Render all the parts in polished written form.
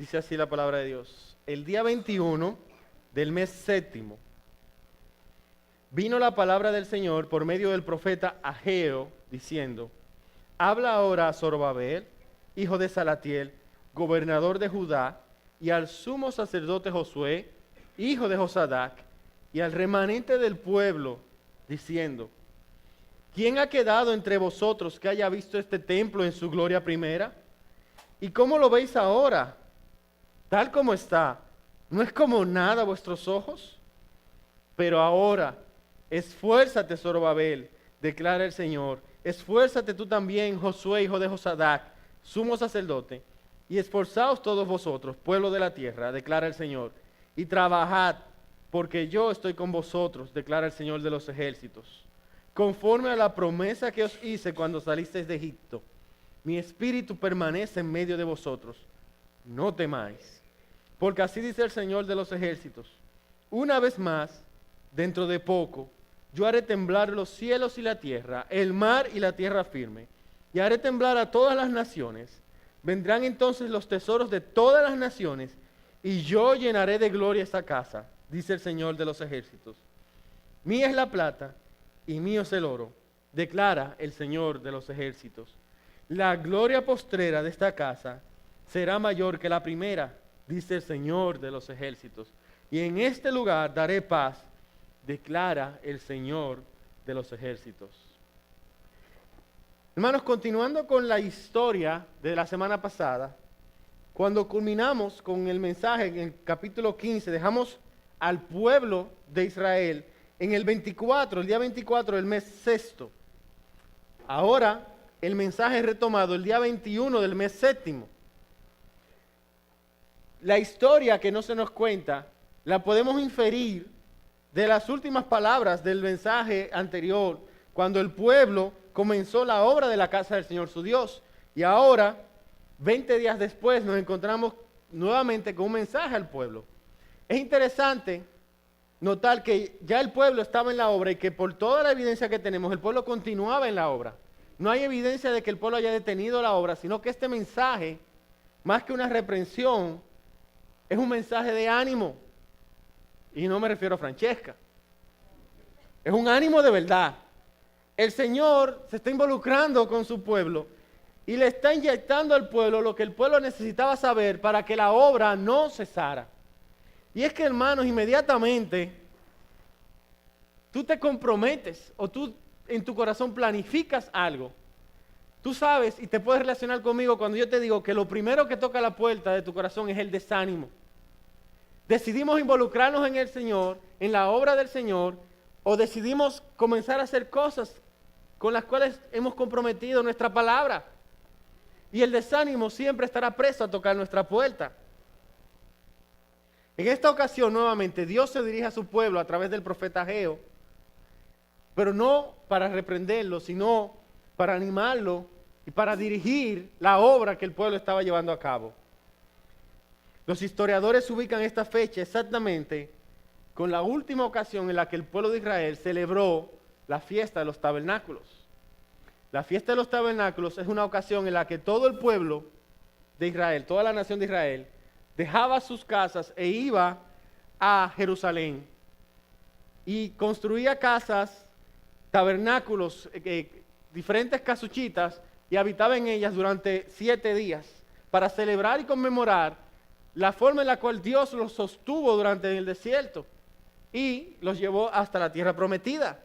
Dice así la palabra de Dios. El día 21 del mes séptimo vino la palabra del Señor por medio del profeta Ageo, diciendo: habla ahora a Zorobabel, hijo de Salatiel, gobernador de Judá, y al sumo sacerdote Josué, hijo de Josadac, y al remanente del pueblo, diciendo: ¿quién ha quedado entre vosotros que haya visto este templo en su gloria primera? ¿Y cómo lo veis ahora? Tal como está, ¿no es como nada a vuestros ojos? Pero ahora, esfuérzate, Zorobabel, declara el Señor. Esfuérzate tú también, Josué, hijo de Josadac, sumo sacerdote, y esforzaos todos vosotros, pueblo de la tierra, declara el Señor, y trabajad, porque yo estoy con vosotros, declara el Señor de los ejércitos. Conforme a la promesa que os hice cuando salisteis de Egipto, mi espíritu permanece en medio de vosotros. No temáis. Porque así dice el Señor de los ejércitos: una vez más, dentro de poco, yo haré temblar los cielos y la tierra, el mar y la tierra firme, y haré temblar a todas las naciones. Vendrán entonces los tesoros de todas las naciones, y yo llenaré de gloria esta casa, dice el Señor de los ejércitos. Mía es la plata y mío es el oro, declara el Señor de los ejércitos. La gloria postrera de esta casa será mayor que la primera, dice el Señor de los ejércitos. Y en este lugar daré paz, declara el Señor de los ejércitos. Hermanos, continuando con la historia de la semana pasada, cuando culminamos con el mensaje en el capítulo 15, dejamos al pueblo de Israel en el 24, el día 24 del mes sexto. Ahora el mensaje es retomado el día 21 del mes séptimo. La historia que no se nos cuenta la podemos inferir de las últimas palabras del mensaje anterior, cuando el pueblo comenzó la obra de la casa del Señor su Dios. Y ahora, 20 días después, nos encontramos nuevamente con un mensaje al pueblo. Es interesante notar que ya el pueblo estaba en la obra y que por toda la evidencia que tenemos, el pueblo continuaba en la obra. No hay evidencia de que el pueblo haya detenido la obra, sino que este mensaje, más que una reprensión, es un mensaje de ánimo. Y no me refiero a Francesca. Es un ánimo de verdad. El Señor se está involucrando con su pueblo y le está inyectando al pueblo lo que el pueblo necesitaba saber para que la obra no cesara. Y es que, hermanos, inmediatamente tú te comprometes o tú en tu corazón planificas algo. Tú sabes y te puedes relacionar conmigo cuando yo te digo que lo primero que toca la puerta de tu corazón es el desánimo. Decidimos involucrarnos en el Señor, en la obra del Señor, o decidimos comenzar a hacer cosas con las cuales hemos comprometido nuestra palabra. Y el desánimo siempre estará presto a tocar nuestra puerta. En esta ocasión, nuevamente, Dios se dirige a su pueblo a través del profeta Ageo, pero no para reprenderlo, sino para animarlo y para dirigir la obra que el pueblo estaba llevando a cabo. Los historiadores ubican esta fecha exactamente con la última ocasión en la que el pueblo de Israel celebró la fiesta de los tabernáculos. La fiesta de los tabernáculos es una ocasión en la que todo el pueblo de Israel, toda la nación de Israel, dejaba sus casas e iba a Jerusalén y construía casas, tabernáculos, diferentes casuchitas, y habitaba en ellas durante 7 días para celebrar y conmemorar la forma en la cual Dios los sostuvo durante el desierto y los llevó hasta la tierra prometida.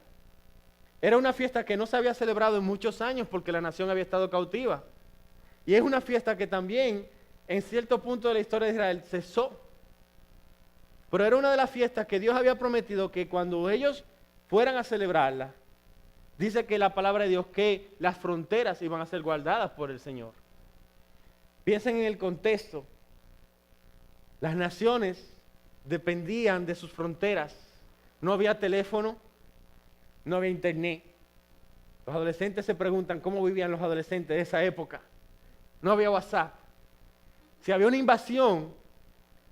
Era una fiesta que no se había celebrado en muchos años porque la nación había estado cautiva. Y es una fiesta que también en cierto punto de la historia de Israel cesó. Pero era una de las fiestas que Dios había prometido que cuando ellos fueran a celebrarla, dice que la palabra de Dios que las fronteras iban a ser guardadas por el Señor. Piensen en el contexto. Las naciones dependían de sus fronteras. No había teléfono, no había internet. Los adolescentes se preguntan cómo vivían los adolescentes de esa época. No había WhatsApp. Si había una invasión,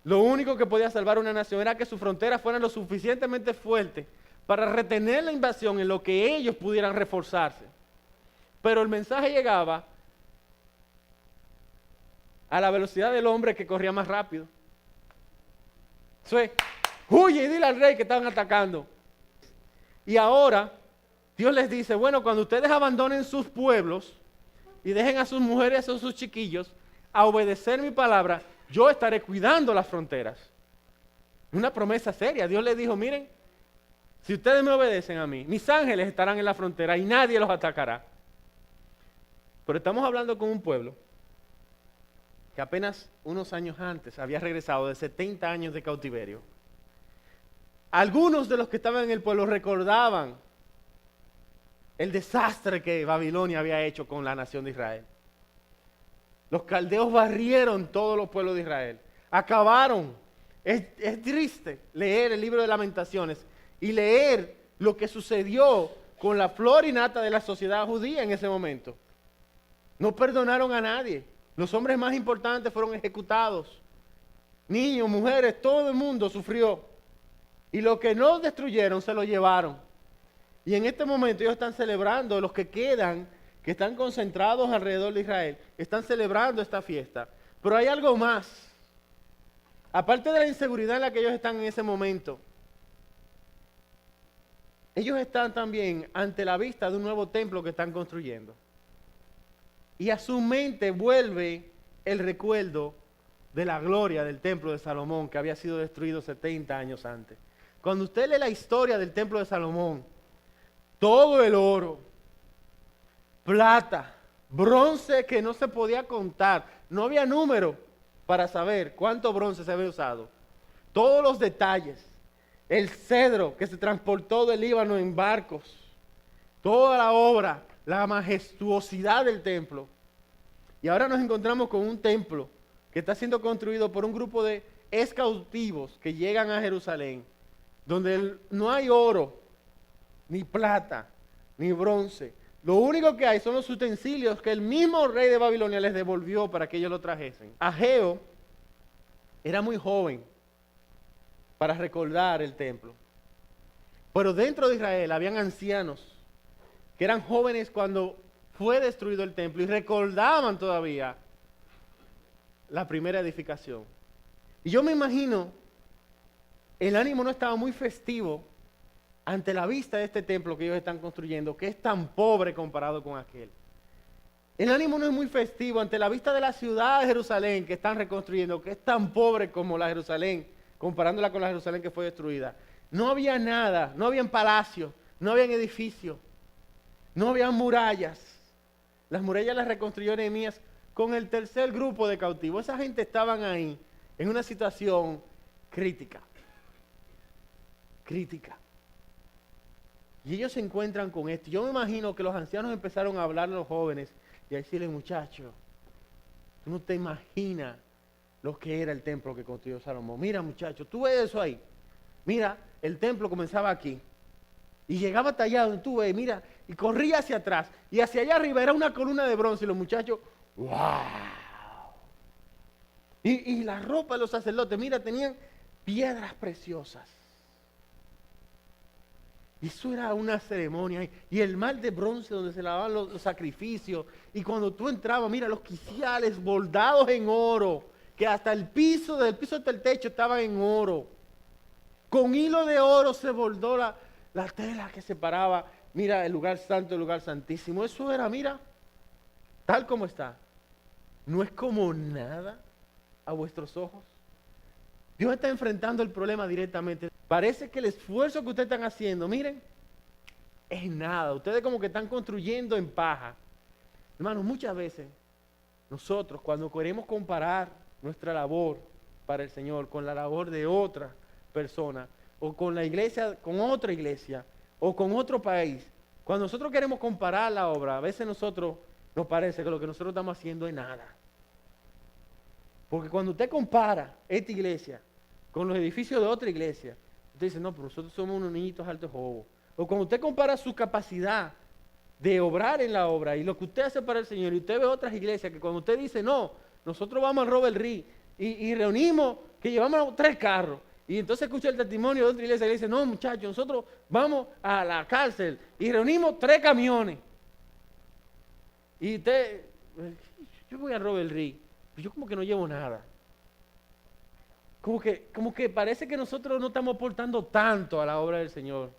lo único que podía salvar a una nación era que sus fronteras fueran lo suficientemente fuertes para retener la invasión en lo que ellos pudieran reforzarse. Pero el mensaje llegaba a la velocidad del hombre que corría más rápido. Eso es, huye y dile al rey que estaban atacando. Y ahora Dios les dice, bueno, cuando ustedes abandonen sus pueblos y dejen a sus mujeres o sus chiquillos a obedecer mi palabra, yo estaré cuidando las fronteras. Una promesa seria. Dios les dijo, miren, si ustedes me obedecen a mí, mis ángeles estarán en la frontera y nadie los atacará. Pero estamos hablando con un pueblo que apenas unos años antes había regresado de 70 años de cautiverio. Algunos de los que estaban en el pueblo recordaban el desastre que Babilonia había hecho con la nación de Israel. Los caldeos barrieron todos los pueblos de Israel. Acabaron. Es triste leer el libro de Lamentaciones y leer lo que sucedió con la flor y nata de la sociedad judía en ese momento. No perdonaron a nadie. Los hombres más importantes fueron ejecutados. Niños, mujeres, todo el mundo sufrió. Y lo que no destruyeron se lo llevaron. Y en este momento ellos están celebrando, los que quedan, que están concentrados alrededor de Israel, están celebrando esta fiesta. Pero hay algo más. Aparte de la inseguridad en la que ellos están en ese momento, ellos están también ante la vista de un nuevo templo que están construyendo. Y a su mente vuelve el recuerdo de la gloria del templo de Salomón, que había sido destruido 70 años antes. Cuando usted lee la historia del templo de Salomón, todo el oro, plata, bronce que no se podía contar, no había número para saber cuánto bronce se había usado. Todos los detalles, el cedro que se transportó del Líbano en barcos, toda la obra, la majestuosidad del templo. Y ahora nos encontramos con un templo que está siendo construido por un grupo de excautivos que llegan a Jerusalén, donde no hay oro, ni plata, ni bronce. Lo único que hay son los utensilios que el mismo rey de Babilonia les devolvió para que ellos lo trajesen. Ageo era muy joven para recordar el templo. Pero dentro de Israel habían ancianos que eran jóvenes cuando fue destruido el templo y recordaban todavía la primera edificación. Y yo me imagino, el ánimo no estaba muy festivo ante la vista de este templo que ellos están construyendo, que es tan pobre comparado con aquel. El ánimo no es muy festivo ante la vista de la ciudad de Jerusalén que están reconstruyendo, que es tan pobre como la Jerusalén, comparándola con la Jerusalén que fue destruida. No había nada, no habían palacios, no habían edificios, no habían murallas. Las murallas las reconstruyó Nehemías con el tercer grupo de cautivos. Esa gente estaban ahí en una situación crítica. Y ellos se encuentran con esto. Yo me imagino que los ancianos empezaron a hablar a los jóvenes y a decirles, muchachos, tú no te imaginas lo que era el templo que construyó Salomón. Mira, muchachos, tú ves eso ahí. Mira, el templo comenzaba aquí y llegaba hasta allá donde tú ves, mira, y corría hacia atrás y hacia allá arriba era una columna de bronce y los muchachos, ¡wow! Y la ropa de los sacerdotes, mira, tenían piedras preciosas. Y eso era una ceremonia. Y el mar de bronce donde se lavaban los sacrificios. Y cuando tú entrabas, mira, los quiciales bordados en oro. Que hasta el piso, del piso hasta el techo estaban en oro. Con hilo de oro se bordó la tela que separaba, mira, el lugar santo del lugar santísimo. Eso era, mira, tal como está. No es como nada a vuestros ojos. Dios está enfrentando el problema directamente. Parece que el esfuerzo que ustedes están haciendo, miren, es nada. Ustedes como que están construyendo en paja. Hermanos, muchas veces nosotros cuando queremos comparar nuestra labor para el Señor con la labor de otra persona, o con la iglesia, con otra iglesia, o con otro país, cuando nosotros queremos comparar la obra, a veces nosotros nos parece que lo que nosotros estamos haciendo es nada. Porque cuando usted compara esta iglesia con los edificios de otra iglesia, usted dice, no, pero nosotros somos unos niñitos altos jobos. O cuando usted compara su capacidad de obrar en la obra y lo que usted hace para el Señor, y usted ve otras iglesias que cuando usted dice, no, nosotros vamos a Robert Reed y reunimos, que llevamos 3 carros, y entonces escucha el testimonio de otra iglesia que dice, no muchachos, nosotros vamos a la cárcel y reunimos 3 camiones. Y usted, yo voy a Robert Reed. yo como que no llevo nada. Como que parece que nosotros no estamos aportando tanto a la obra del Señor.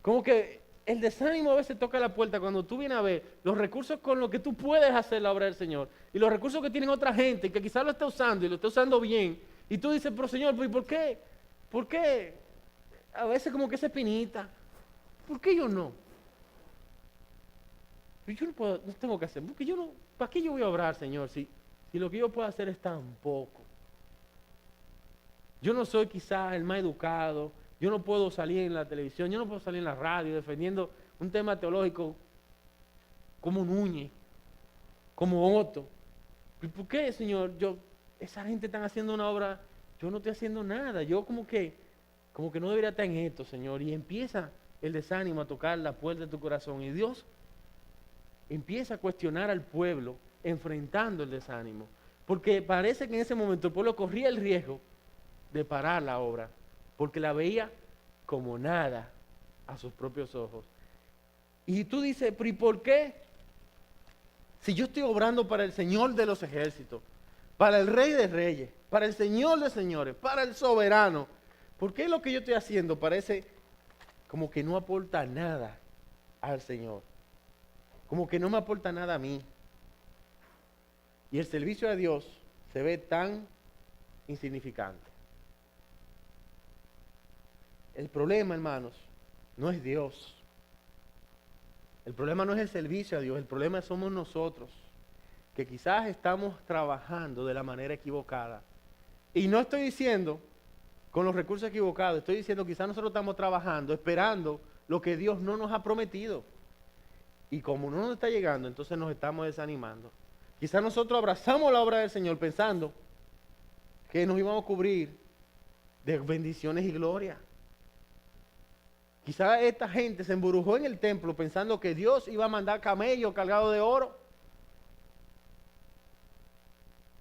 Como que el desánimo a veces toca la puerta cuando tú vienes a ver los recursos con los que tú puedes hacer la obra del Señor y los recursos que tienen otra gente que quizás lo está usando y lo está usando bien. Y tú dices, pero Señor, ¿por qué? ¿Por qué? A veces como que esa espinita. ¿Por qué yo no? Yo no puedo, no tengo que hacer. Porque yo no, ¿para qué yo voy a obrar, Señor, si lo que yo puedo hacer es tan poco? Yo no soy quizás el más educado, yo no puedo salir en la televisión, yo no puedo salir en la radio defendiendo un tema teológico como Núñez, como Otto. ¿Y por qué, Señor? Esa gente está haciendo una obra, yo no estoy haciendo nada. Yo como que no debería estar en esto, Señor. Y empieza el desánimo a tocar la puerta de tu corazón. Y Dios empieza a cuestionar al pueblo enfrentando el desánimo. Porque parece que en ese momento el pueblo corría el riesgo de parar la obra, porque la veía como nada a sus propios ojos. Y tú dices, pero ¿y por qué? Si yo estoy obrando para el Señor de los ejércitos, para el Rey de Reyes, para el Señor de señores, para el soberano, ¿por qué lo que yo estoy haciendo parece como que no aporta nada al Señor? Como que no me aporta nada a mí. Y el servicio a Dios se ve tan insignificante. El problema, hermanos, no es Dios. El problema no es el servicio a Dios, el problema somos nosotros, que quizás estamos trabajando de la manera equivocada. Y no estoy diciendo con los recursos equivocados, estoy diciendo quizás nosotros estamos trabajando, esperando lo que Dios no nos ha prometido. Y como no nos está llegando, entonces nos estamos desanimando. Quizás nosotros abrazamos la obra del Señor pensando que nos íbamos a cubrir de bendiciones y gloria. Quizás esta gente se embrujó en el templo pensando que Dios iba a mandar camellos cargados de oro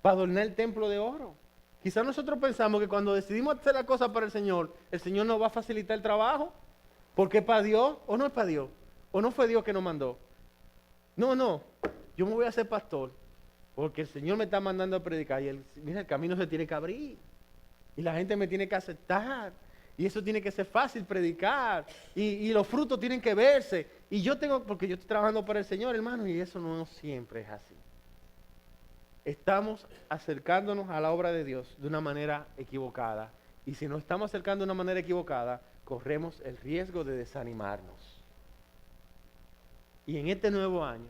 para adornar el templo de oro. Quizás nosotros pensamos que cuando decidimos hacer la cosa para el Señor nos va a facilitar el trabajo, porque es para Dios o no es para Dios, o no fue Dios que nos mandó. No, yo me voy a hacer pastor, porque el Señor me está mandando a predicar y mira, el camino se tiene que abrir y la gente me tiene que aceptar. Y eso tiene que ser fácil predicar. Y los frutos tienen que verse. Y porque yo estoy trabajando para el Señor, hermano, y eso no siempre es así. Estamos acercándonos a la obra de Dios de una manera equivocada. Y si nos estamos acercando de una manera equivocada, corremos el riesgo de desanimarnos. Y en este nuevo año,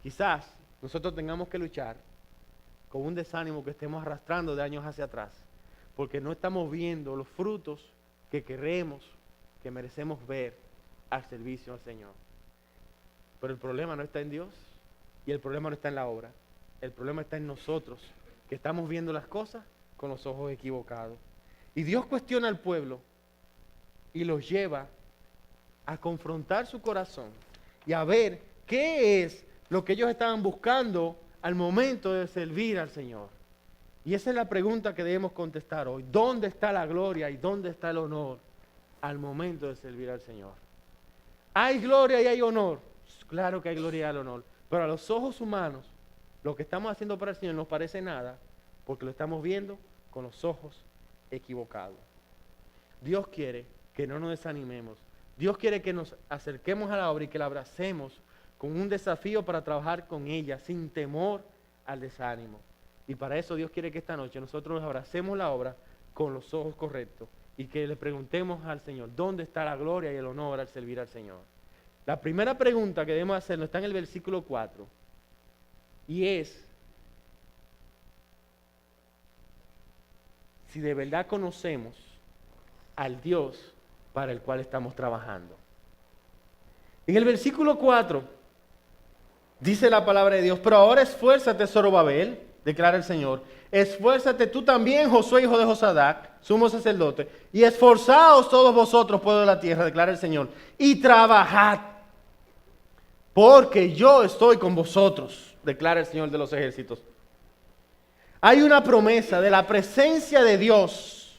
quizás nosotros tengamos que luchar con un desánimo que estemos arrastrando de años hacia atrás. Porque no estamos viendo los frutos que queremos, que merecemos ver al servicio al Señor. Pero el problema no está en Dios y el problema no está en la obra. El problema está en nosotros, que estamos viendo las cosas con los ojos equivocados. Y Dios cuestiona al pueblo y los lleva a confrontar su corazón y a ver qué es lo que ellos estaban buscando al momento de servir al Señor. Y esa es la pregunta que debemos contestar hoy. ¿Dónde está la gloria y dónde está el honor al momento de servir al Señor? ¿Hay gloria y hay honor? Claro que hay gloria y hay honor. Pero a los ojos humanos, lo que estamos haciendo para el Señor no parece nada, porque lo estamos viendo con los ojos equivocados. Dios quiere que no nos desanimemos. Dios quiere que nos acerquemos a la obra y que la abracemos con un desafío para trabajar con ella, sin temor al desánimo. Y para eso Dios quiere que esta noche nosotros nos abracemos la obra con los ojos correctos y que le preguntemos al Señor, ¿dónde está la gloria y el honor al servir al Señor? La primera pregunta que debemos hacernos está en el versículo 4 y es si de verdad conocemos al Dios para el cual estamos trabajando. En el versículo 4 dice la palabra de Dios, pero ahora esfuérzate, Zorobabel, declara el Señor, esfuérzate tú también, Josué, hijo de Josadac, sumo sacerdote, y esforzaos todos vosotros, pueblo de la tierra, declara el Señor, y trabajad, porque yo estoy con vosotros, declara el Señor de los ejércitos. Hay una promesa de la presencia de Dios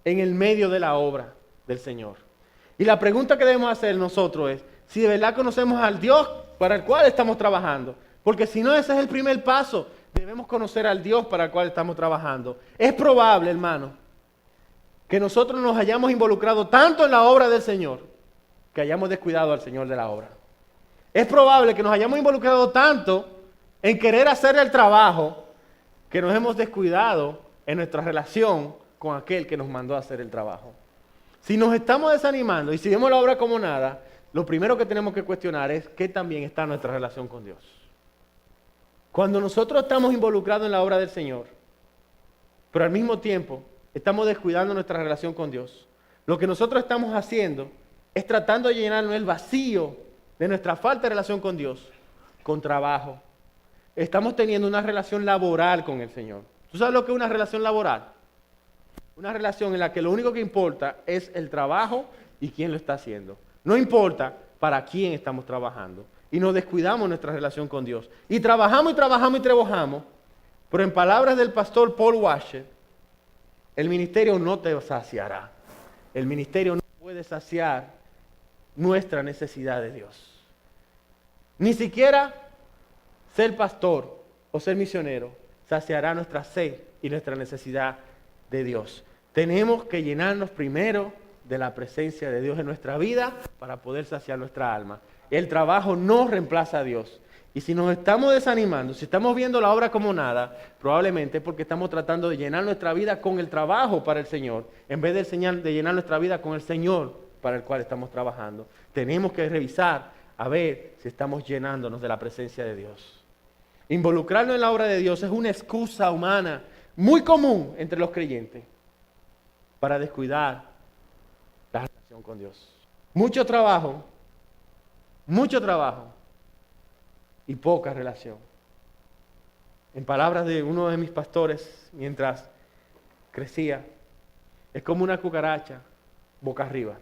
en el medio de la obra del Señor. Y la pregunta que debemos hacer nosotros es, si de verdad conocemos al Dios para el cual estamos trabajando. Porque si no, ese es el primer paso. Debemos conocer al Dios para el cual estamos trabajando. Es probable, hermano, que nosotros nos hayamos involucrado tanto en la obra del Señor que hayamos descuidado al Señor de la obra. Es probable que nos hayamos involucrado tanto en querer hacer el trabajo que nos hemos descuidado en nuestra relación con aquel que nos mandó a hacer el trabajo. Si nos estamos desanimando y si vemos la obra como nada, lo primero que tenemos que cuestionar es qué también está nuestra relación con Dios. Cuando nosotros estamos involucrados en la obra del Señor, pero al mismo tiempo estamos descuidando nuestra relación con Dios, lo que nosotros estamos haciendo es tratando de llenarnos el vacío de nuestra falta de relación con Dios, con trabajo. Estamos teniendo una relación laboral con el Señor. ¿Tú sabes lo que es una relación laboral? Una relación en la que lo único que importa es el trabajo y quién lo está haciendo. No importa para quién estamos trabajando. Y nos descuidamos nuestra relación con Dios. Y trabajamos y trabajamos y trabajamos. Pero en palabras del pastor Paul Washer, el ministerio no te saciará. El ministerio no puede saciar nuestra necesidad de Dios. Ni siquiera ser pastor o ser misionero saciará nuestra sed y nuestra necesidad de Dios. Tenemos que llenarnos primero de la presencia de Dios en nuestra vida para poder saciar nuestra alma. El trabajo no reemplaza a Dios. Y si nos estamos desanimando, si estamos viendo la obra como nada, probablemente porque estamos tratando de llenar nuestra vida con el trabajo para el Señor, en vez de llenar nuestra vida con el Señor para el cual estamos trabajando. Tenemos que revisar a ver si estamos llenándonos de la presencia de Dios. Involucrarnos en la obra de Dios es una excusa humana muy común entre los creyentes para descuidar la relación con Dios. Mucho trabajo y poca relación. En palabras de uno de mis pastores, mientras crecía, es como una cucaracha boca arriba,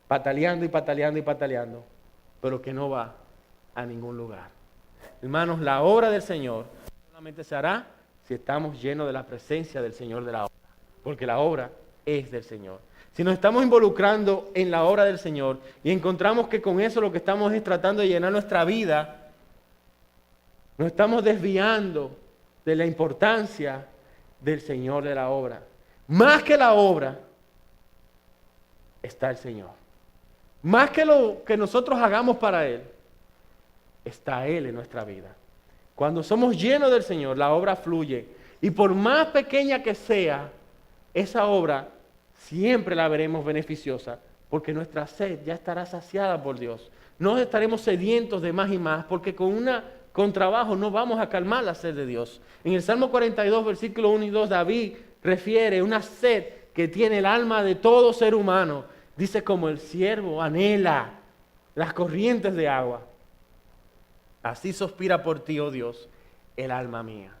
pataleando y pataleando y pataleando, pero que no va a ningún lugar. Hermanos, la obra del Señor solamente se hará si estamos llenos de la presencia del Señor de la obra, porque la obra es del Señor. Si nos estamos involucrando en la obra del Señor y encontramos que con eso lo que estamos es tratando de llenar nuestra vida, nos estamos desviando de la importancia del Señor de la obra. Más que la obra está el Señor. Más que lo que nosotros hagamos para Él, está Él en nuestra vida. Cuando somos llenos del Señor, la obra fluye. Y por más pequeña que sea, esa obra siempre la veremos beneficiosa, porque nuestra sed ya estará saciada por Dios. No estaremos sedientos de más y más, porque con trabajo no vamos a calmar la sed de Dios. En el Salmo 42, versículo 1 y 2, David refiere una sed que tiene el alma de todo ser humano. Dice, como el siervo anhela las corrientes de agua. Así suspira por ti, oh Dios, el alma mía.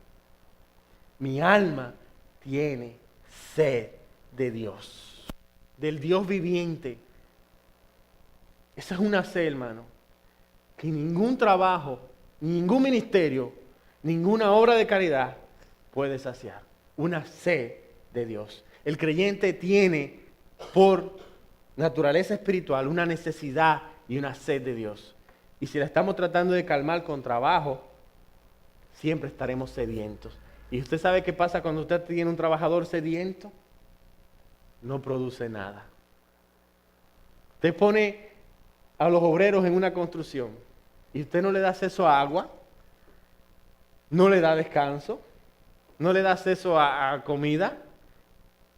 Mi alma tiene sed de Dios, del Dios viviente. Esa es una sed, hermano, que ningún trabajo, ningún ministerio, ninguna obra de caridad puede saciar. Una sed de Dios. El creyente tiene por naturaleza espiritual una necesidad y una sed de Dios. Y si la estamos tratando de calmar con trabajo, siempre estaremos sedientos. ¿Y usted sabe qué pasa cuando usted tiene un trabajador sediento? No produce nada. Usted pone a los obreros en una construcción y usted no le da acceso a agua, no le da descanso, no le da acceso a comida,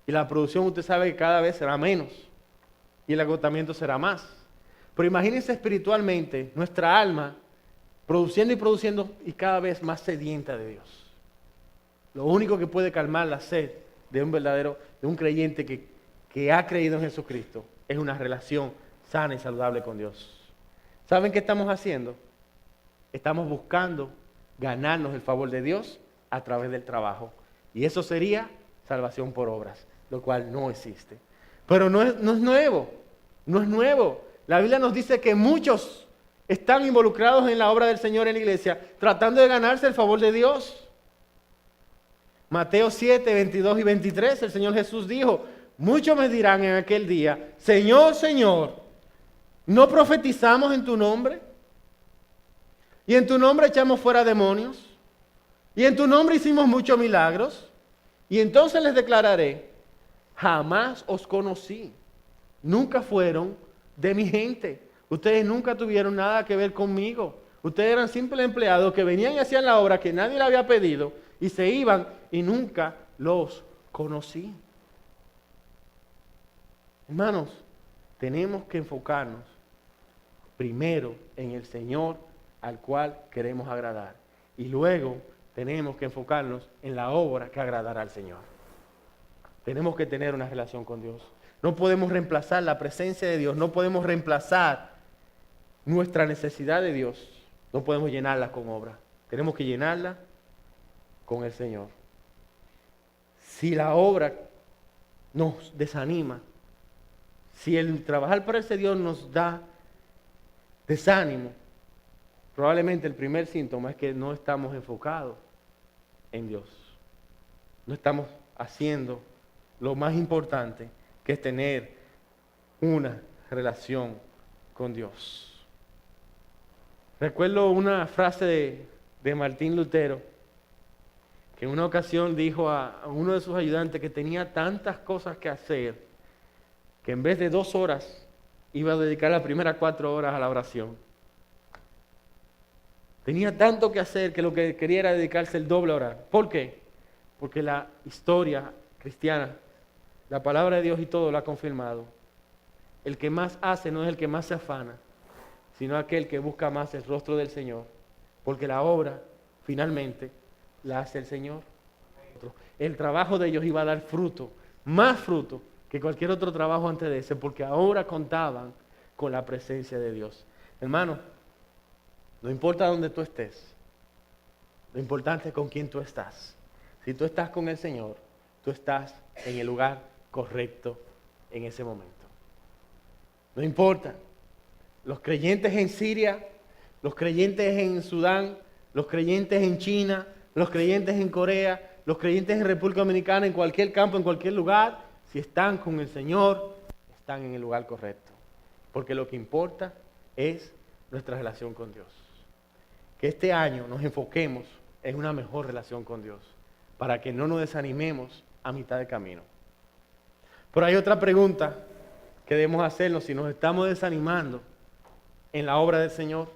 y la producción usted sabe que cada vez será menos y el agotamiento será más. Pero imagínense espiritualmente nuestra alma produciendo y produciendo y cada vez más sedienta de Dios. Lo único que puede calmar la sed de un creyente que ha creído en Jesucristo es una relación sana y saludable con Dios. ¿Saben qué estamos haciendo? Estamos buscando ganarnos el favor de Dios a través del trabajo. Y eso sería salvación por obras, lo cual no existe. Pero no es nuevo, no es nuevo. La Biblia nos dice que muchos están involucrados en la obra del Señor en la iglesia, tratando de ganarse el favor de Dios. Mateo 7, 22 y 23, el Señor Jesús dijo, muchos me dirán en aquel día, Señor, Señor, ¿no profetizamos en tu nombre? ¿Y en tu nombre echamos fuera demonios? Y en tu nombre hicimos muchos milagros. Y entonces les declararé, jamás os conocí. Nunca fueron de mi gente. Ustedes nunca tuvieron nada que ver conmigo. Ustedes eran simples empleados que venían y hacían la obra que nadie le había pedido y se iban y nunca los conocí. Hermanos, tenemos que enfocarnos primero en el Señor al cual queremos agradar. Y luego tenemos que enfocarnos en la obra que agradará al Señor. Tenemos que tener una relación con Dios. No podemos reemplazar la presencia de Dios. No podemos reemplazar nuestra necesidad de Dios. No podemos llenarla con obra. Tenemos que llenarla con el Señor. Si la obra nos desanima, si el trabajar para ese Dios nos da desánimo, probablemente el primer síntoma es que no estamos enfocados en Dios. No estamos haciendo lo más importante, que es tener una relación con Dios. Recuerdo una frase de Martín Lutero, que en una ocasión dijo a uno de sus ayudantes que tenía tantas cosas que hacer, que en vez de 2 horas iba a dedicar las primeras 4 horas a la oración. Tenía tanto que hacer que lo que quería era dedicarse el doble a orar. ¿Por qué? Porque la historia cristiana, la palabra de Dios y todo lo ha confirmado. El que más hace no es el que más se afana, sino aquel que busca más el rostro del Señor. Porque la obra, finalmente, la hace el Señor. El trabajo de ellos iba a dar fruto, más fruto que cualquier otro trabajo antes de ese, porque ahora contaban con la presencia de Dios. Hermano, no importa dónde tú estés, lo importante es con quién tú estás. Si tú estás con el Señor, tú estás en el lugar correcto en ese momento. No importa, los creyentes en Siria, los creyentes en Sudán, los creyentes en China, los creyentes en Corea, los creyentes en República Dominicana, en cualquier campo, en cualquier lugar, si están con el Señor, están en el lugar correcto. Porque lo que importa es nuestra relación con Dios. Que este año nos enfoquemos en una mejor relación con Dios, para que no nos desanimemos a mitad de camino. Pero hay otra pregunta que debemos hacernos si nos estamos desanimando en la obra del Señor.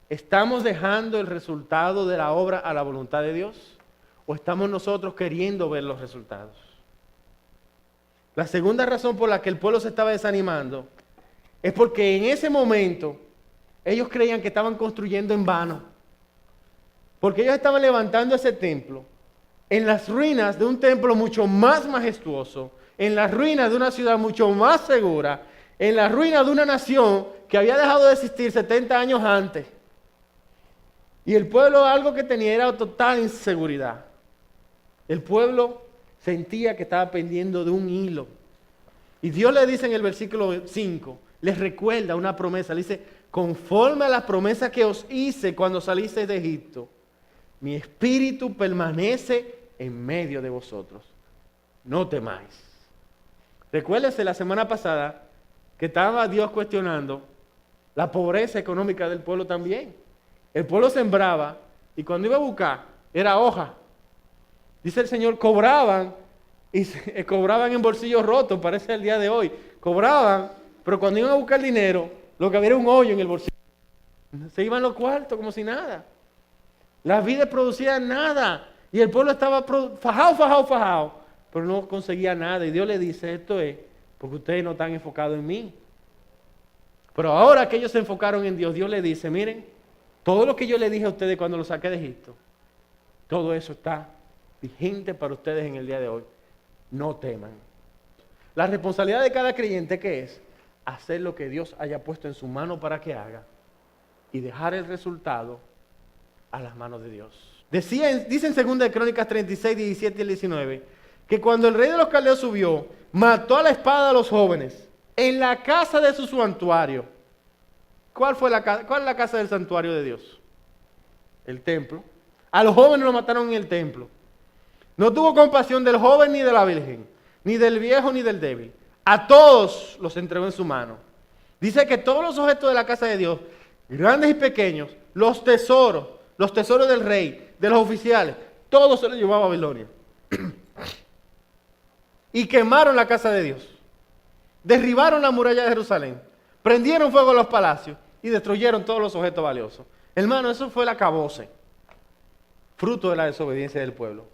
¿Estamos dejando el resultado de la obra a la voluntad de Dios? ¿O estamos nosotros queriendo ver los resultados? La segunda razón por la que el pueblo se estaba desanimando es porque en ese momento ellos creían que estaban construyendo en vano. Porque ellos estaban levantando ese templo en las ruinas de un templo mucho más majestuoso, en las ruinas de una ciudad mucho más segura, en las ruinas de una nación que había dejado de existir 70 años antes. Y el pueblo algo que tenía era total inseguridad. El pueblo sentía que estaba pendiendo de un hilo. Y Dios le dice en el versículo 5, les recuerda una promesa, le dice, conforme a las promesas que os hice cuando salisteis de Egipto, mi espíritu permanece en medio de vosotros. No temáis. Recuérdese la semana pasada que estaba Dios cuestionando la pobreza económica del pueblo también. El pueblo sembraba y cuando iba a buscar era hoja. Dice el Señor, cobraban y cobraban en bolsillos rotos, parece el día de hoy. Cobraban, pero cuando iban a buscar dinero, lo que había era un hoyo en el bolsillo. Se iban los cuartos como si nada. Las vides producían nada. Y el pueblo estaba fajado, pero no conseguía nada. Y Dios le dice, esto es porque ustedes no están enfocados en mí. Pero ahora que ellos se enfocaron en Dios, Dios le dice, miren, todo lo que yo le dije a ustedes cuando los saqué de Egipto, todo eso está vigente para ustedes en el día de hoy. No teman. La responsabilidad de cada creyente, ¿qué es? Hacer lo que Dios haya puesto en su mano para que haga y dejar el resultado a las manos de Dice en 2 Crónicas 36, 17 y 19, que cuando el rey de los caldeos subió, mató a la espada a los jóvenes en la casa de su santuario. ¿Cuál es la casa del santuario de Dios? El templo. A los jóvenes los mataron en el templo. No tuvo compasión del joven ni de la virgen, ni del viejo ni del débil. A todos los entregó en su mano. Dice que todos los objetos de la casa de Dios, grandes y pequeños, los tesoros del rey, de los oficiales, todo se lo llevó a Babilonia. Y quemaron la casa de Dios. Derribaron la muralla de Jerusalén. Prendieron fuego a los palacios y destruyeron todos los objetos valiosos. Hermano, eso fue el acabose, fruto de la desobediencia del pueblo.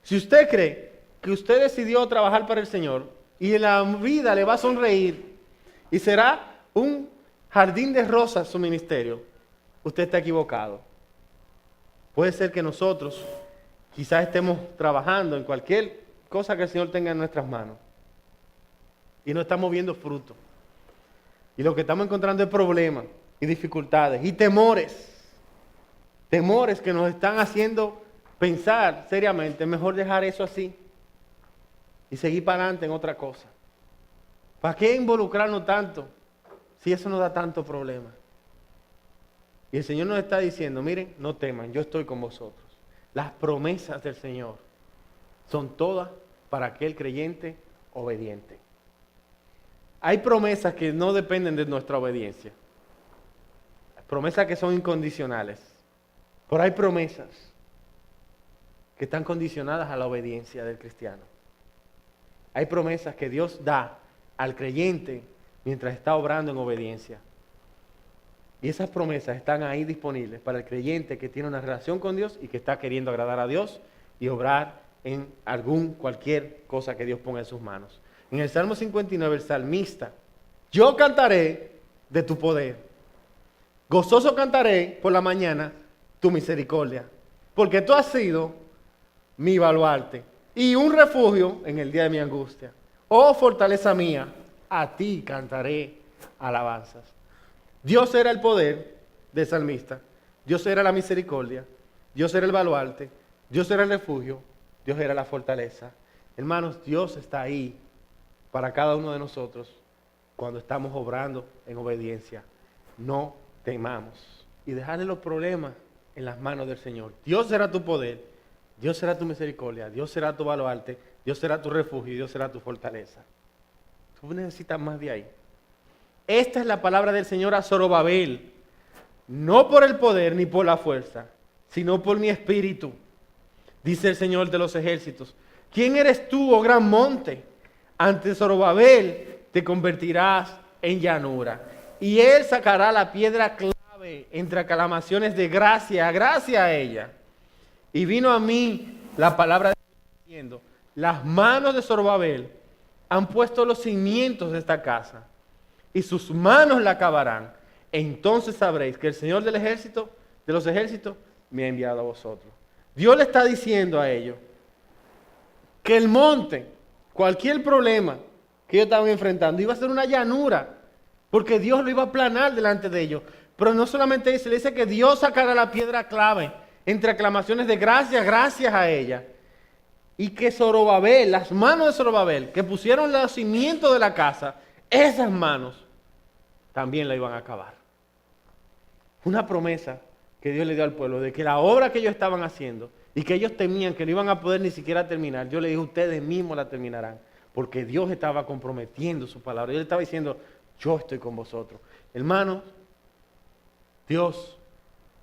Si usted cree que usted decidió trabajar para el Señor y en la vida le va a sonreír y será un jardín de rosas su ministerio, usted está equivocado. Puede ser que nosotros quizás estemos trabajando en cualquier cosa que el Señor tenga en nuestras manos y no estamos viendo fruto. Y lo que estamos encontrando es problemas y dificultades y temores. Temores que nos están haciendo pensar seriamente, mejor dejar eso así y seguir para adelante en otra cosa. ¿Para qué involucrarnos tanto si eso nos da tanto problema? Y el Señor nos está diciendo, miren, no teman, yo estoy con vosotros. Las promesas del Señor son todas para aquel creyente obediente. Hay promesas que no dependen de nuestra obediencia. Promesas que son incondicionales. Pero hay promesas que están condicionadas a la obediencia del cristiano. Hay promesas que Dios da al creyente mientras está obrando en obediencia. Y esas promesas están ahí disponibles para el creyente que tiene una relación con Dios y que está queriendo agradar a Dios y obrar en cualquier cosa que Dios ponga en sus manos. En el Salmo 59, el salmista, yo cantaré de tu poder. Gozoso cantaré por la mañana tu misericordia, porque tú has sido mi baluarte y un refugio en el día de mi angustia. Oh fortaleza mía, a ti cantaré alabanzas. Dios era el poder del salmista, Dios era la misericordia, Dios era el baluarte, Dios era el refugio, Dios era la fortaleza. Hermanos, Dios está ahí para cada uno de nosotros cuando estamos obrando en obediencia. No temamos y dejarle los problemas en las manos del Señor. Dios será tu poder, Dios será tu misericordia, Dios será tu baluarte, Dios será tu refugio y Dios será tu fortaleza. Tú necesitas más de ahí. Esta es la palabra del Señor a Zorobabel, no por el poder ni por la fuerza, sino por mi espíritu, dice el Señor de los ejércitos. ¿Quién eres tú, oh gran monte? Ante Zorobabel te convertirás en llanura, y él sacará la piedra clave entre aclamaciones de gracia a ella. Y vino a mí la palabra de Dios diciendo, las manos de Zorobabel han puesto los cimientos de esta casa, y sus manos la acabarán. Entonces sabréis que el Señor de los ejércitos, me ha enviado a vosotros. Dios le está diciendo a ellos que el monte, cualquier problema que ellos estaban enfrentando, iba a ser una llanura, porque Dios lo iba a aplanar delante de ellos. Pero no solamente dice, le dice que Dios sacará la piedra clave entre aclamaciones de gracias a ella. Y que Zorobabel, las manos de Zorobabel, que pusieron los cimientos de la casa, esas manos también la iban a acabar. Una promesa que Dios le dio al pueblo, de que la obra que ellos estaban haciendo y que ellos temían que no iban a poder ni siquiera terminar, Dios le dijo, ustedes mismos la terminarán, porque Dios estaba comprometiendo su palabra. Dios le estaba diciendo, yo estoy con vosotros. Hermanos, Dios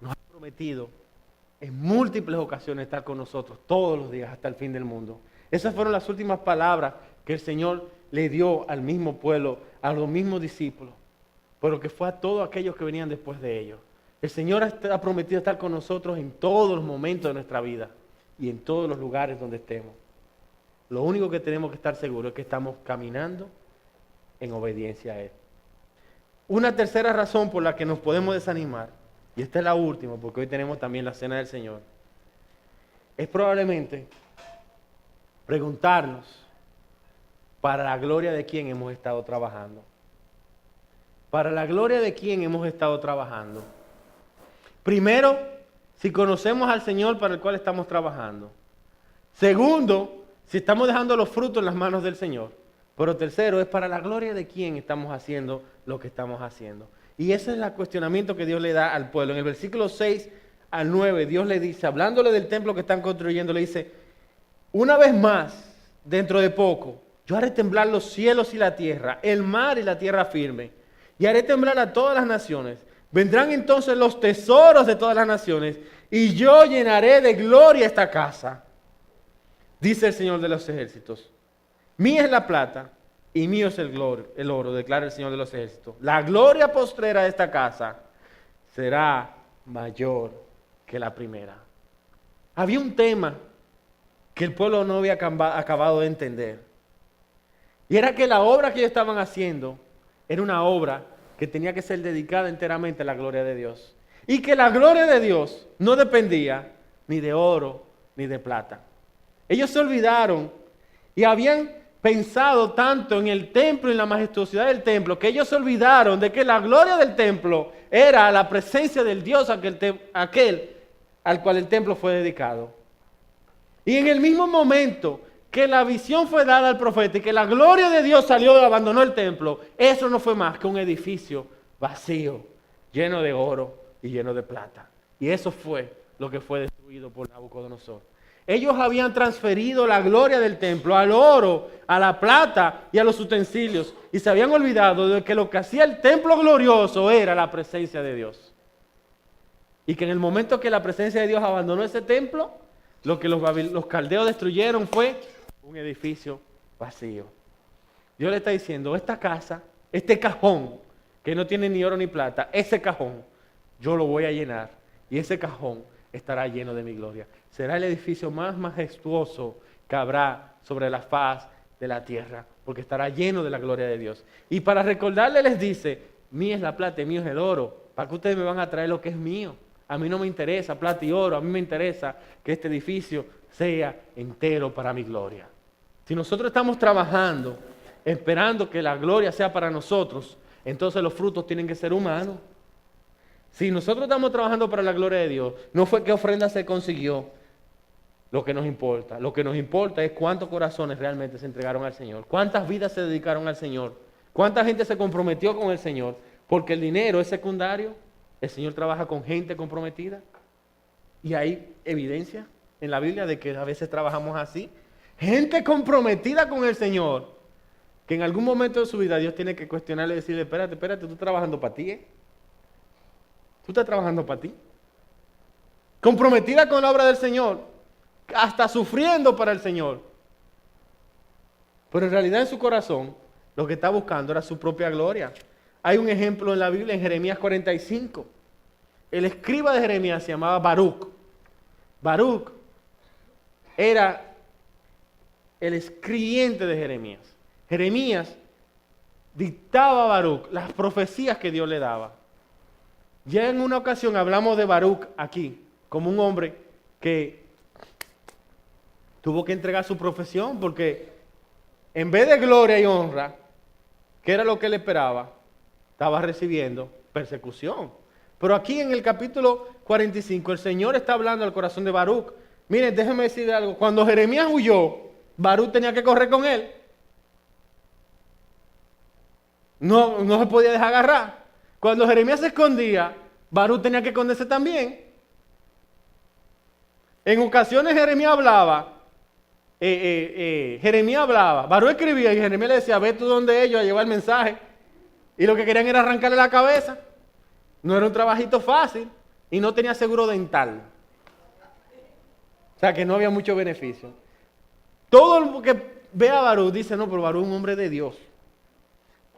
nos ha prometido en múltiples ocasiones estar con nosotros todos los días hasta el fin del mundo. Esas fueron las últimas palabras que el Señor le dio al mismo pueblo, a los mismos discípulos, pero que fue a todos aquellos que venían después de ellos. El Señor ha prometido estar con nosotros en todos los momentos de nuestra vida y en todos los lugares donde estemos. Lo único que tenemos que estar seguros es que estamos caminando en obediencia a Él. Una tercera razón por la que nos podemos desanimar, y esta es la última, porque hoy tenemos también la Cena del Señor, es probablemente preguntarnos para la gloria de quién hemos estado trabajando. Para la gloria de quién hemos estado trabajando. Primero, si conocemos al Señor para el cual estamos trabajando. Segundo, si estamos dejando los frutos en las manos del Señor. Pero tercero, es para la gloria de quién estamos haciendo lo que estamos haciendo. Y ese es el cuestionamiento que Dios le da al pueblo. En el versículo 6 al 9, Dios le dice, hablándole del templo que están construyendo, le dice, una vez más, dentro de poco, yo haré temblar los cielos y la tierra, el mar y la tierra firme, y haré temblar a todas las naciones. Vendrán entonces los tesoros de todas las naciones, y yo llenaré de gloria esta casa, dice el Señor de los ejércitos. Mía es la plata y mío es el oro, declara el Señor de los ejércitos. La gloria postrera de esta casa será mayor que la primera. Había un tema que el pueblo no había acabado de entender. Y era que la obra que ellos estaban haciendo era una obra que tenía que ser dedicada enteramente a la gloria de Dios. Y que la gloria de Dios no dependía ni de oro ni de plata. Ellos se olvidaron y habían pensado tanto en el templo y en la majestuosidad del templo que ellos se olvidaron de que la gloria del templo era la presencia del Dios aquel al cual el templo fue dedicado. Y en el mismo momento que la visión fue dada al profeta y que la gloria de Dios salió y abandonó el templo, eso no fue más que un edificio vacío, lleno de oro y lleno de plata. Y eso fue lo que fue destruido por Nabucodonosor. Ellos habían transferido la gloria del templo al oro, a la plata y a los utensilios, y se habían olvidado de que lo que hacía el templo glorioso era la presencia de Dios. Y que en el momento que la presencia de Dios abandonó ese templo, lo que los caldeos destruyeron fue un edificio vacío. Dios le está diciendo, esta casa, este cajón, que no tiene ni oro ni plata, ese cajón, yo lo voy a llenar. Y ese cajón estará lleno de mi gloria. Será el edificio más majestuoso que habrá sobre la faz de la tierra, porque estará lleno de la gloria de Dios. Y para recordarle les dice, mía es la plata y mío es el oro. ¿Para qué ustedes me van a traer lo que es mío? A mí no me interesa plata y oro, a mí me interesa que este edificio sea entero para mi gloria. Si nosotros estamos trabajando, esperando que la gloria sea para nosotros, entonces los frutos tienen que ser humanos. Si nosotros estamos trabajando para la gloria de Dios, no fue qué ofrenda se consiguió lo que nos importa. Lo que nos importa es cuántos corazones realmente se entregaron al Señor, cuántas vidas se dedicaron al Señor, cuánta gente se comprometió con el Señor, porque el dinero es secundario. El Señor trabaja con gente comprometida. Y hay evidencia en la Biblia de que a veces trabajamos así. Gente comprometida con el Señor, que en algún momento de su vida Dios tiene que cuestionarle y decirle, espérate, tú estás trabajando para ti, ¿eh? Tú estás trabajando para ti. Comprometida con la obra del Señor, hasta sufriendo para el Señor. Pero en realidad en su corazón, lo que está buscando era su propia gloria. Hay un ejemplo en la Biblia, en Jeremías 45. El escriba de Jeremías se llamaba Baruch. Baruch era el escribiente de Jeremías. Jeremías dictaba a Baruch las profecías que Dios le daba. Ya en una ocasión hablamos de Baruch aquí, como un hombre que tuvo que entregar su profesión, porque en vez de gloria y honra, que era lo que él esperaba, estaba recibiendo persecución. Pero aquí en el capítulo 45, el Señor está hablando al corazón de Baruch. Miren, déjenme decir algo. Cuando Jeremías huyó, Baruch tenía que correr con él. No se podía dejar agarrar. Cuando Jeremías se escondía, Baruch tenía que esconderse también. En ocasiones Jeremías hablaba, Baruch escribía y Jeremías le decía, ve tú donde ellos a llevar el mensaje. Y lo que querían era arrancarle la cabeza. No era un trabajito fácil y no tenía seguro dental. O sea que no había mucho beneficio. Todo el que ve a Baruch dice, no, pero Baruch es un hombre de Dios.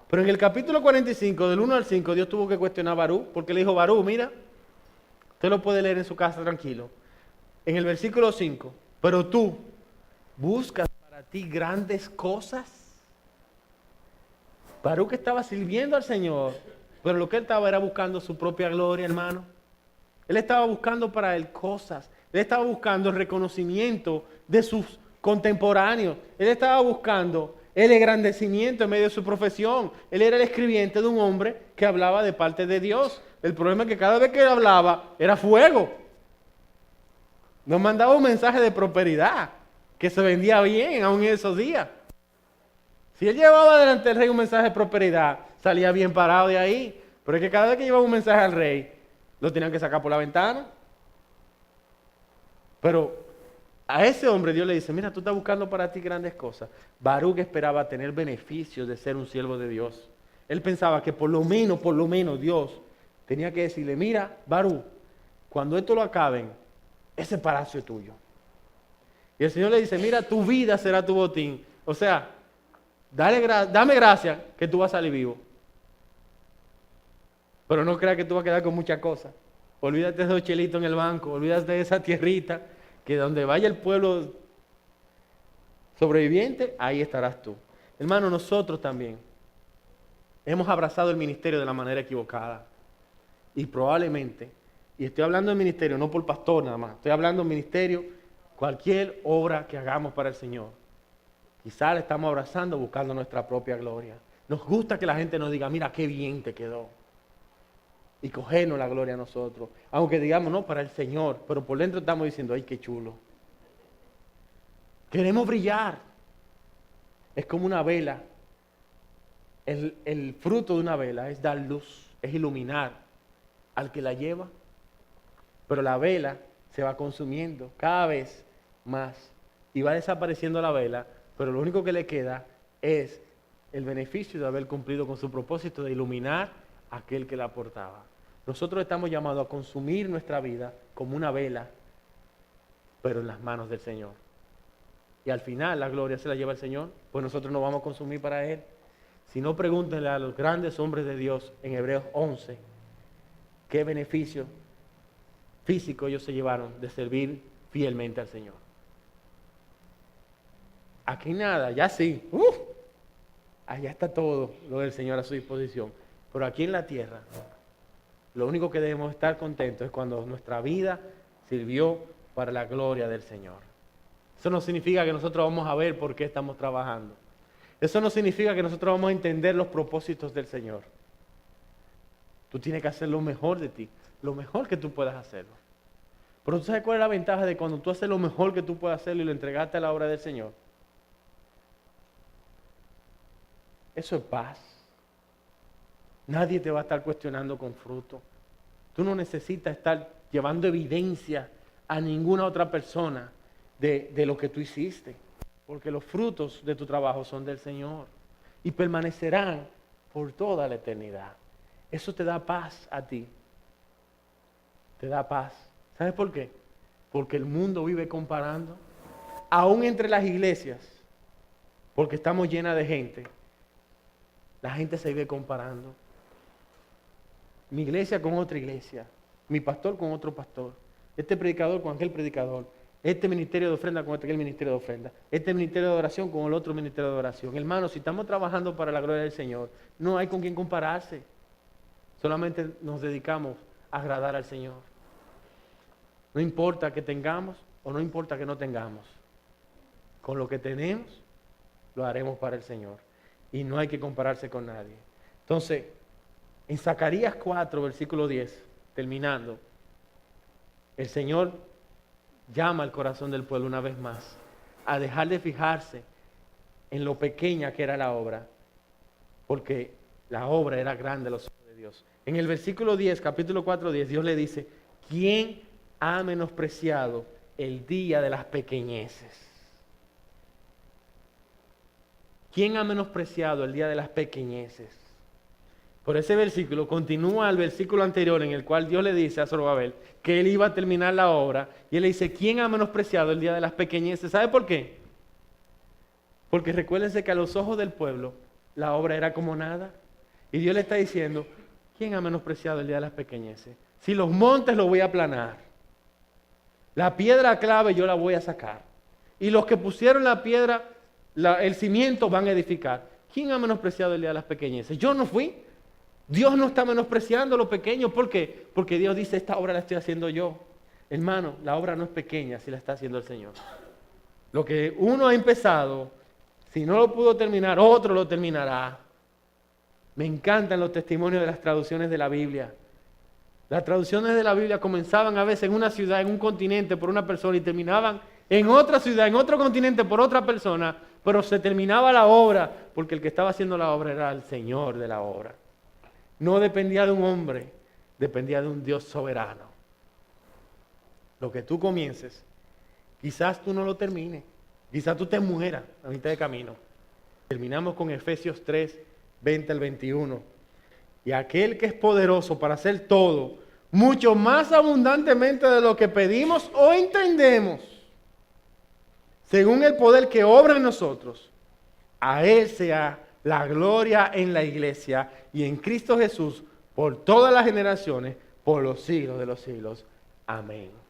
Pero en el capítulo 45, del 1 al 5, Dios tuvo que cuestionar a Baruch, porque le dijo, Baruch, mira, usted lo puede leer en su casa tranquilo. En el versículo 5, pero tú buscas para ti grandes cosas. Baruch estaba sirviendo al Señor, pero lo que él estaba era buscando su propia gloria, hermano. Él estaba buscando para él cosas. Él estaba buscando el reconocimiento de sus contemporáneos. Él estaba buscando el engrandecimiento en medio de su profesión. Él era el escribiente de un hombre que hablaba de parte de Dios. El problema es que cada vez que él hablaba era fuego. Nos mandaba un mensaje de prosperidad que se vendía bien aún en esos días. Si él llevaba delante del rey un mensaje de prosperidad, salía bien parado de ahí. Pero es que cada vez que llevaba un mensaje al rey, lo tenían que sacar por la ventana. Pero a ese hombre Dios le dice, mira, tú estás buscando para ti grandes cosas. Baruch esperaba tener beneficios de ser un siervo de Dios. Él pensaba que por lo menos Dios tenía que decirle, mira, Baruch, cuando esto lo acaben, ese palacio es tuyo. Y el Señor le dice, mira, tu vida será tu botín. O sea, dame gracias que tú vas a salir vivo. Pero no creas que tú vas a quedar con muchas cosas. Olvídate de esos chelitos en el banco, olvídate de esa tierrita, que donde vaya el pueblo sobreviviente, ahí estarás tú. Hermano, nosotros también hemos abrazado el ministerio de la manera equivocada. Y probablemente, y estoy hablando del ministerio, no por pastor nada más, estoy hablando del ministerio, cualquier obra que hagamos para el Señor. Quizás la estamos abrazando buscando nuestra propia gloria. Nos gusta que la gente nos diga, mira qué bien te quedó. Y cogernos la gloria a nosotros. Aunque digamos, no, para el Señor, pero por dentro estamos diciendo, ay, qué chulo. Queremos brillar. Es como una vela. El fruto de una vela es dar luz, es iluminar al que la lleva. Pero la vela se va consumiendo cada vez más. Y va desapareciendo la vela, pero lo único que le queda es el beneficio de haber cumplido con su propósito de iluminar a aquel que la portaba. Nosotros estamos llamados a consumir nuestra vida como una vela, pero en las manos del Señor. Y al final la gloria se la lleva el Señor, pues nosotros no vamos a consumir para Él. Si no, pregúntenle a los grandes hombres de Dios en Hebreos 11, qué beneficio físico ellos se llevaron de servir fielmente al Señor. Aquí nada, ya sí. Allá está todo lo del Señor a su disposición. Pero aquí en la tierra, lo único que debemos estar contentos es cuando nuestra vida sirvió para la gloria del Señor. Eso no significa que nosotros vamos a ver por qué estamos trabajando. Eso no significa que nosotros vamos a entender los propósitos del Señor. Tú tienes que hacer lo mejor de ti, lo mejor que tú puedas hacerlo. Pero ¿tú sabes cuál es la ventaja de cuando tú haces lo mejor que tú puedas hacerlo y lo entregaste a la obra del Señor? Eso es paz. Nadie te va a estar cuestionando con fruto. Tú no necesitas estar llevando evidencia a ninguna otra persona de lo que tú hiciste. Porque los frutos de tu trabajo son del Señor. Y permanecerán por toda la eternidad. Eso te da paz a ti. Te da paz. ¿Sabes por qué? Porque el mundo vive comparando. Aún entre las iglesias. Porque estamos llenas de gente. La gente se vive comparando. Mi iglesia con otra iglesia. Mi pastor con otro pastor. Este predicador con aquel predicador. Este ministerio de ofrenda con aquel ministerio de ofrenda. Este ministerio de oración con el otro ministerio de oración. Hermanos, si estamos trabajando para la gloria del Señor, no hay con quién compararse. Solamente nos dedicamos a agradar al Señor. No importa que tengamos o no importa que no tengamos. Con lo que tenemos, lo haremos para el Señor. Y no hay que compararse con nadie. Entonces, en Zacarías 4, versículo 10, terminando, el Señor llama al corazón del pueblo una vez más a dejar de fijarse en lo pequeña que era la obra, porque la obra era grande a los ojos de Dios. En el versículo 10, capítulo 4, 10, Dios le dice, ¿quién ha menospreciado el día de las pequeñeces? ¿Quién ha menospreciado el día de las pequeñeces? Por ese versículo continúa el versículo anterior en el cual Dios le dice a Zorobabel que él iba a terminar la obra y él le dice, ¿quién ha menospreciado el día de las pequeñeces? ¿Sabe por qué? Porque recuérdense que a los ojos del pueblo la obra era como nada. Y Dios le está diciendo, ¿quién ha menospreciado el día de las pequeñeces? Si los montes los voy a aplanar, la piedra clave yo la voy a sacar. Y los que pusieron la piedra, el cimiento van a edificar. ¿Quién ha menospreciado el día de las pequeñeces? Yo no fui. Dios no está menospreciando lo pequeño. ¿Por qué? Porque Dios dice, esta obra la estoy haciendo yo. Hermano, la obra no es pequeña si la está haciendo el Señor. Lo que uno ha empezado, si no lo pudo terminar, otro lo terminará. Me encantan los testimonios de las traducciones de la Biblia. Las traducciones de la Biblia comenzaban a veces en una ciudad, en un continente por una persona y terminaban en otra ciudad, en otro continente por otra persona, pero se terminaba la obra porque el que estaba haciendo la obra era el Señor de la obra. No dependía de un hombre, dependía de un Dios soberano. Lo que tú comiences, quizás tú no lo termines, quizás tú te mueras a mitad de camino. Terminamos con Efesios 3, 20 al 21. Y aquel que es poderoso para hacer todo, mucho más abundantemente de lo que pedimos o entendemos, según el poder que obra en nosotros. A Él sea la gloria en la iglesia y en Cristo Jesús por todas las generaciones, por los siglos de los siglos. Amén.